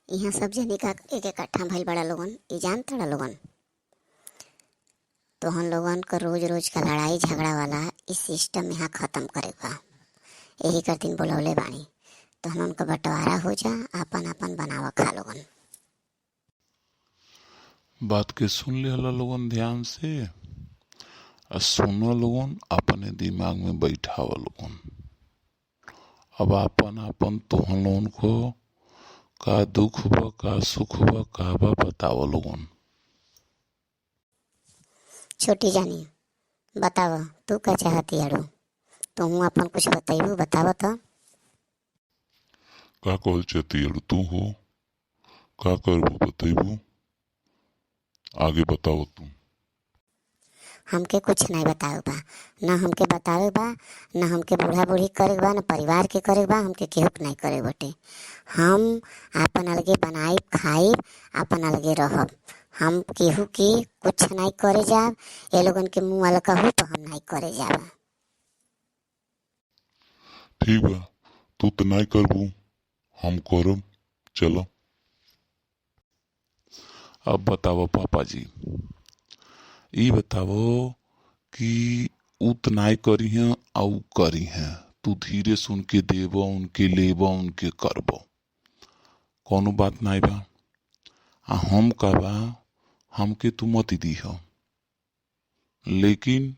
यहाँ सब जनी का एक इकट्ठा भइल बड़ा लोगन। ई जान तड़ा लोगन तो हम लोगन का रोज रोज का लड़ाई झगड़ा वाला इस सिस्टम यहाँ ख़त्म करे बा। यही कर दिन बोलौले बानी तो हम उनका बंटवारा हो जा, आपन आपन बनावा खा लोगन। बात के सुन लिहला लोगन ध्यान से, आ सुनो लोगन, अपने दिमाग में बैठावा लोगन। अब आपन आपन तोहन लोगन को का दुख बा का सुख बा का बा बतावा लोगन। छोटी जानी बतावा तू का चाहती अड़ो, तो हूँ अपन कुछ बताइबू, बतावा तो। का कहल चाहती अड़ू तू हो, का करबू बताइबू, आगे बताओ तू। हमके कुछ नहीं बतावे बा, ना हमके बतावे बा, ना हमके बूढ़ा बूढ़ी करे बा, ना परिवार के करे बा, हमके केहू के नहीं करे बटे। हम आपन अलगे बनाई खाई, आपन अलगे रहब। हम केहू की कुछ नहीं करे जाब, ये लोगन के मुँह वाला कहू तो हम नहीं करे जाब। ठीक बा, तू तो नहीं करबू, हम करब, चलो। अब बताओ पापा जी, ई बताओ कि उ त नाई करी हैं आउ करी हैं, तू धीरे सुन के देव उनके लेब उनके करब, कोनो बात नाई बा। आ हम का बा, हमके तू मत दी हो, लेकिन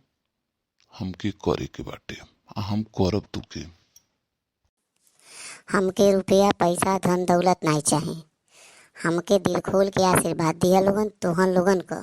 हमके करे के बाटे, आ हम करब तुके। हमके रुपया पैसा धन दौलत नहीं चाहिए, हमके दिल खोल के आशीर्वाद दिया लोगन तोहन लोगन को।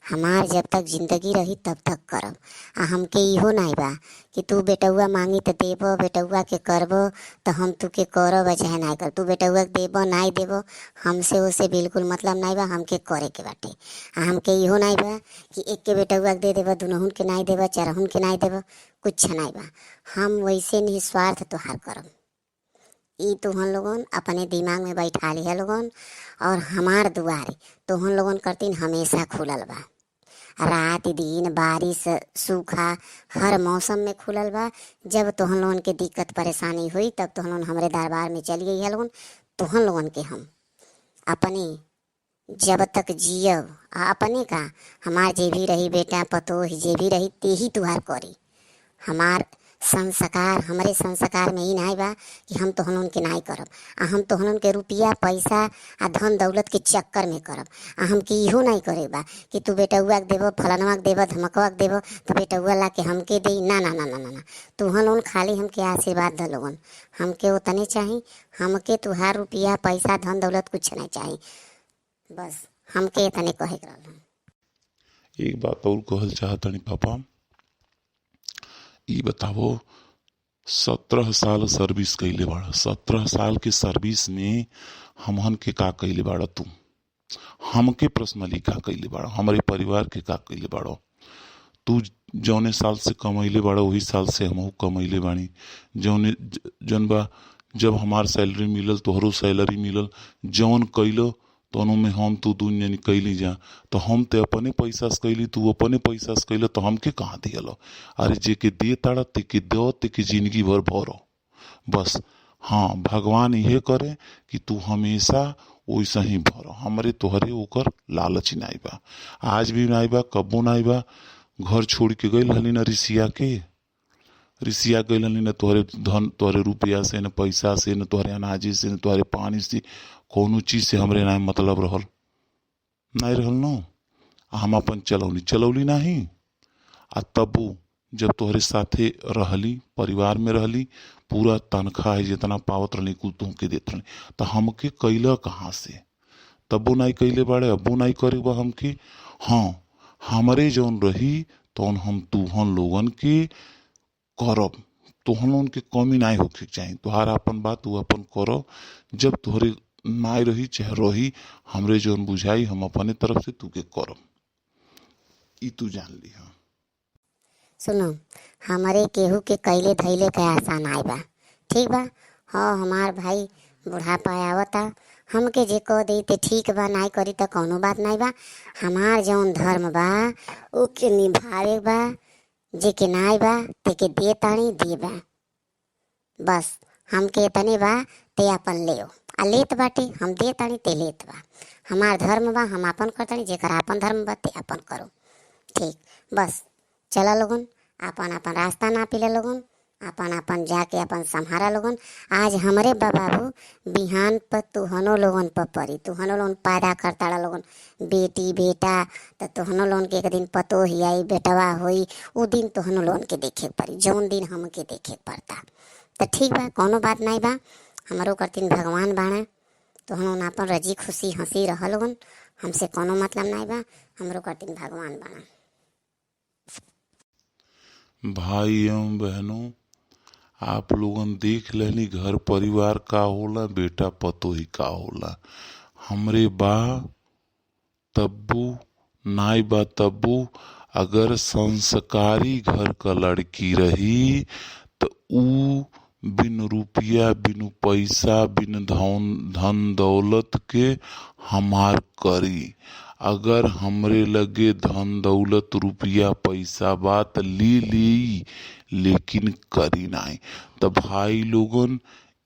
हमार जब तक जिंदगी रही तब तक करब। आ हमके इहो नहीं बा कि तू बेटौआ मांगी तो देबो, बेटौआ के करबो तो हम तुके करब चाहे नहीं कर। तू बेटौआ के देबो नहीं देबो हमसे उसे बिल्कुल मतलब नहीं बा, हमके करे के बाटे। आ हमके इहो नहीं बा कि एक के बेटौआ के दे देबो, दुनहुन के नहीं देबो, चारहुन के नहीं देबो, कुछ नहीं बा। हम वैसे निस्वार्थ तोहार करब। ई तुहन लोगन अपने दिमाग में बैठा लिया लोगन। और हमार दुआरे तुहन लोगन करतीन हमेशा खुलल बा, रात दिन बारिश सूखा हर मौसम में खुलल बा। जब तुहन लोगन के दिक्कत परेशानी हुई तब तुहन लोगन हमरे दरबार में चली गई है लोगन। तुहन लोगन के हम अपने जब तक जियब आ अपने का हमार जे भी रही बेटा पतोह जे भी रही ते ही तुहार करी। हमार संस्कार हमरे संस्कार में ही नहीं बा कि हम तोहन लोगन के नहीं करब। आ हम तोहन लोगन के रुपया पैसा आ धन दौलत के चक्कर में करब। आ हमके इहो नहीं करे बा कि तू बेटौआ के देबो, फलनवा के देबो, धमकवा के देबो तो बेटौआ ला के हमके दे। ना ना ना ना ना ना, तुहन लोगन खाली हमके आशीर्वाद द लोगन। हमके उतने चाही, हमके तुहार रुपया पैसा धन दौलत कुछ नहीं चाही, बस हमके इतने कहे के रहल। एक बात और कहल चाहतनी पापा, ई बताओ 17 साल सर्विस कैले बाड़ा, 17 साल के सर्विस में हमहन के का कैले बाड़ा तू, हमके पर्सनली का कैले बाड़ा, हमारे परिवार के का कैले बाड़ा। तू जौने साल से कमैले बाड़ा वही साल से हमहू कमैले बानी। जौन बा जब हमार सैलरी मिलल तोहरो सैलरी मिलल, जौन कैलो तोनों में हम तू दुनिया कैली जा। तो हम ते अपने पैसा से कैली, तू अपने पैसा से कैलो, तो हमके कहाँ दियल। अरे जे के दे ताड़ा ते के दो, ते के जिंदगी भर भरो बस। हाँ, भगवान ये करे कि तू हमेशा वैसा ही भरो, हमरे तोहरे ओकर लालच नहीं बा, आज भी नहीं बा, कबो नहीं बा। घर छोड़ के गई हली ना ऋषिया के, ऋषिया गई हली ना तोहरे धन तोहरे रुपया से, न पैसा से, न तोहरे अनाजी से, न तोहरे पानी से, कोनो चीज से हमरे ना मतलब रहल नहीं रहल नो। हम अपन चलौली नहीं। आ तबू जब तोहरे साथे रहली, परिवार में रहली, पूरा तनख्वाह है जितना पावत रहली कुल तुमके देत रहली, तो हमके कैला कहाँ से। तबो नहीं कैले बाड़े, अबो नहीं करे बा हमके। हाँ, हमरे जौन रही तौन हम तुहन लोगन के करब, तुहन लोगन के कमी नहीं होके चाहिए। तुहार अपन बात तू अपन करो, जब तोहरे नाई रही चाहे रही, हमरे जौन बुझाई हम अपने तरफ से तुके करब, ई तू जान ली। हाँ सुनो, हमारे केहू के कैले धैले के आसान आए बा, ठीक बा। हाँ, हमार भाई बुढ़ापा आवता, हमके जे कह दी ते ठीक बा, नहीं करी तो कौनो बात नहीं बा। हमार जौन धर्म बा ओके निभावे बा, जे के नाई बा ते के दे तानी दे बा, बस हमके इतने बा ते अपन ले। आ लेत बाटे हम दे तानी ते लेत बा। हमार धर्म बा हम आपन करतानी, जेकर आपन धर्म बा ते आपन करो। ठीक, बस चला लोगन, आपन आपन रास्ता ना पिले लोगन, आपन आपन जाके अपन संहारा लोगन। आज हमरे बा बाबू बिहान पर तुहनो लोगन पर परी, तुहनो लोगन पैदा करताड़ा लोगन बेटी बेटा, तो तुहनो लोगन के एक दिन पतो ही आई बेटवा होई, उ दिन तुहनो लोगन के देखे पड़ी जौन दिन हमके देखे पड़ता। तो ठीक बा, कोनो बात नहीं बा, हमरो करतीन भगवान बाणा, तुहनो अपन रजी खुशी हंसी रह लोगन, हमसे कोनो मतलब नहीं बा, हमरो करतीन भगवान बाणा। भाई एवं बहनों, आप लोगन देख लेनी घर परिवार का होला, बेटा पतोही का होला। हमरे बा तब्बू नाई बा तब्बू, अगर संस्कारी घर का लड़की रही तो ऊ बिन रुपया बिन पैसा बिन धन दौलत के हमार करी। अगर हमरे लगे धन दौलत रुपया पैसा बात ली लेकिन करी नाई। तो भाई लोगन,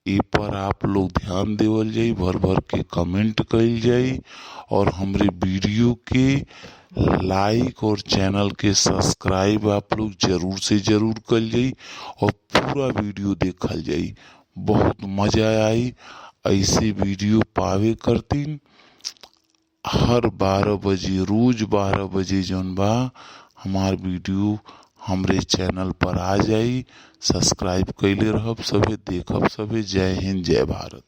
ए पर आप लोग ध्यान देवल जाई, भर भर के कमेंट कइल जाई, और हमरे वीडियो के लाइक और चैनल के सब्सक्राइब आप लोग जरूर से जरूर कल जाई, और पूरा वीडियो देखल जाई, बहुत मजा आई। ऐसे वीडियो पावे करतीन हर 12 बजे, रोज 12 बजे जौन बा हमार वीडियो हमरे चैनल पर आ जाई। सब्सक्राइब कैले रहब, सभे देखब, सभे। जय हिंद जय भारत।